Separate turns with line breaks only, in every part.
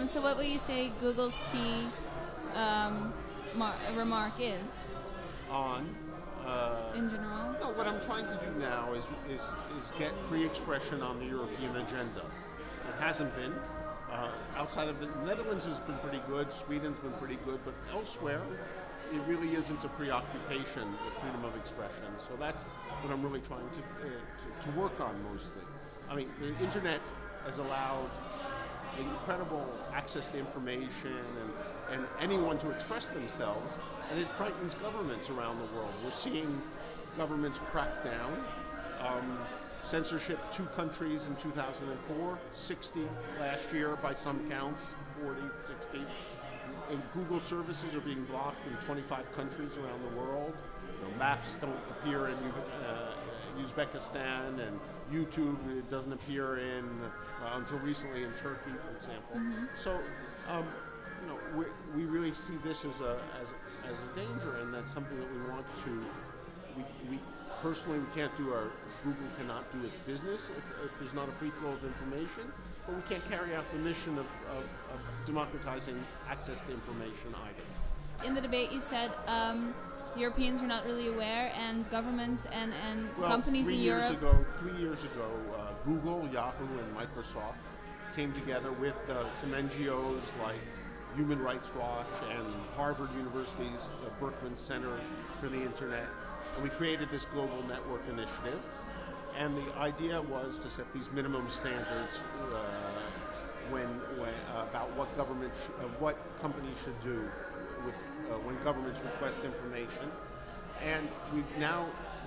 So what would you say Google's key remark is?
On
in general?
No, what I'm trying to do now is get free expression on the European agenda. It hasn't been. Outside of the Netherlands has been pretty good, Sweden's been pretty good, but elsewhere it really isn't a preoccupation with freedom of expression. So that's what I'm really trying to work on mostly. I mean, the internet has allowed incredible access to information and anyone to express themselves, and it frightens governments around the world. We're seeing governments crack down. Censorship, 2 countries in 2004, 60 last year by some counts, 40, 60. And Google services are being blocked in 25 countries around the world. Maps don't appear in Uzbekistan, and YouTube doesn't appear in until recently in Turkey, for example. Mm-hmm. So, we really see this as a danger, and that's something that we want to. We personally can't do Google cannot do its business if there's not a free flow of information, but we can't carry out the mission of democratizing access to information either.
In the debate, you said Europeans are not really aware, and governments and companies in Europe.
3 years ago, Google, Yahoo, and Microsoft came together with some NGOs like Human Rights Watch and Harvard University's Berkman Center for the Internet, and we created this global network initiative. And the idea was to set these minimum standards about what companies should do when governments request information. And we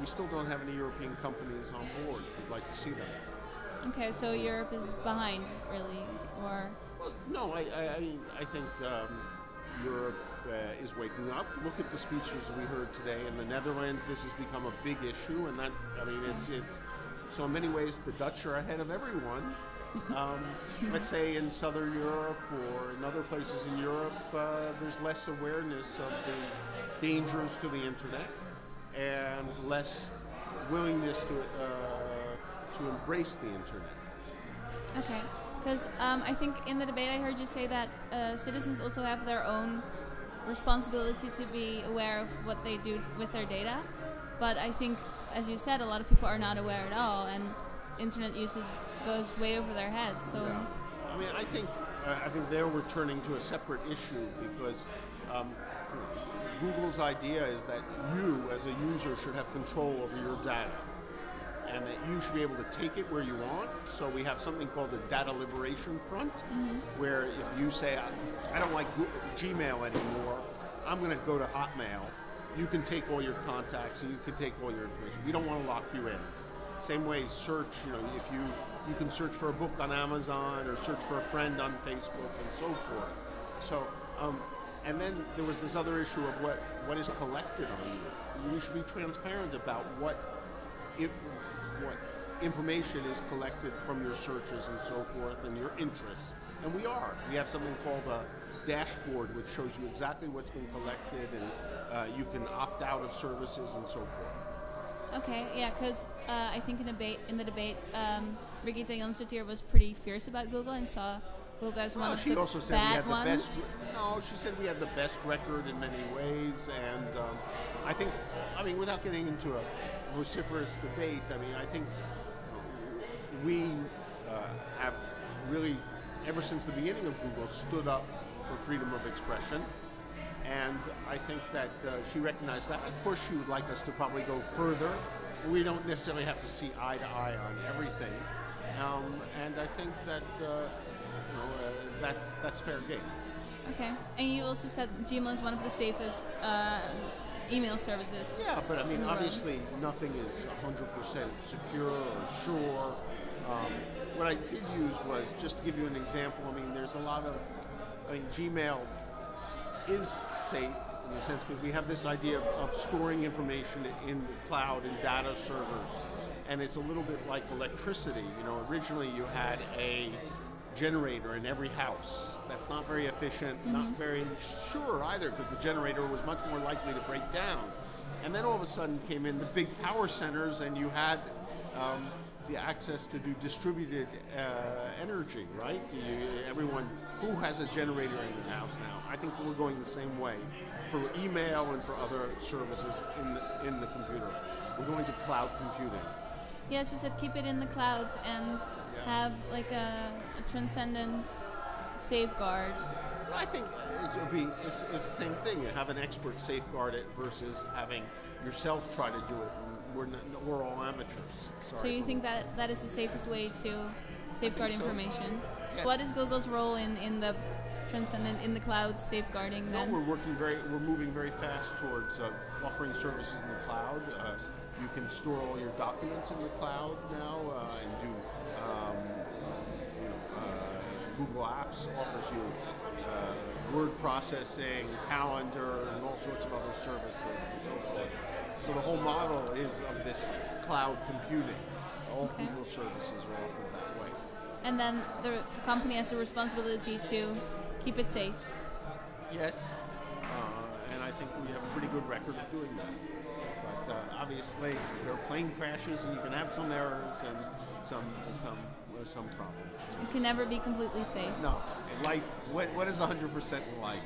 still don't have any European companies on board. We'd like to see that.
Okay, so Europe is behind, really, or?
Well, no, I think Europe is waking up. Look at the speeches we heard today in the Netherlands. This has become a big issue, and it's so in many ways the Dutch are ahead of everyone. Let's say in Southern Europe or in other places in Europe, there's less awareness of the dangers to the internet and less willingness to embrace the internet.
Okay, because I think in the debate I heard you say that citizens also have their own responsibility to be aware of what they do with their data, but I think, as you said, a lot of people are not aware at all, and internet usage goes way over their heads. So,
yeah. I mean, I think there we're turning to a separate issue because Google's idea is that you, as a user, should have control over your data, and that you should be able to take it where you want. So we have something called the Data Liberation Front, mm-hmm. where if you say, I don't like Gmail anymore, I'm going to go to Hotmail, you can take all your contacts and you can take all your information. We don't want to lock you in. Same way, search, if you can search for a book on Amazon or search for a friend on Facebook and so forth. So, and then there was this other issue of what is collected on you. We should be transparent about what information is collected from your searches and so forth and your interests. And we are. We have something called a dashboard which shows you exactly what's been collected, and you can opt out of services and so forth.
Okay, yeah, because I think in the debate, Brigitte Jonstertier was pretty fierce about Google and saw Google as one of the bad ones.
She said we had the best record in many ways, and I think, without getting into a vociferous debate, I think we have really, ever since the beginning of Google, stood up for freedom of expression. And I think that she recognized that. Of course, she would like us to probably go further. We don't necessarily have to see eye to eye on everything. And I think that that's fair game.
Okay. And you also said Gmail is one of the safest email services.
Yeah, but obviously nothing is 100% secure or sure. What I did use was, just to give you an example, there's a lot of, Gmail is safe in the sense that we have this idea of storing information in the cloud in data servers, and it's a little bit like electricity. Originally you had a generator in every house. That's not very efficient, mm-hmm. not very sure either, because the generator was much more likely to break down. And then all of a sudden came in the big power centers, and you had the access to do distributed energy, right? Everyone who has a generator in their house now. I think we're going the same way for email and for other services in the computer. We're going to cloud computing.
Yeah, it's just that keep it in the clouds and have like a transcendent safeguard.
I think it's the same thing. You have an expert safeguard it versus having yourself try to do it. We're all amateurs. Sorry.
So you think that is the safest way to safeguard information?
Yeah.
What is Google's role in the transcendent in the cloud safeguarding then?
We're moving very fast towards offering services in the cloud. You can store all your documents in the cloud now and do. Google Apps offers you word processing, calendar, and all sorts of other services and so forth. So the whole model is of this cloud computing. All Google services are offered that way.
And then the company has the responsibility to keep it safe.
Yes, and I think we have a pretty good record of doing that. But obviously, there are plane crashes, and you can have some errors and some problems.
It can never be completely safe.
No, in life, what is 100% in life?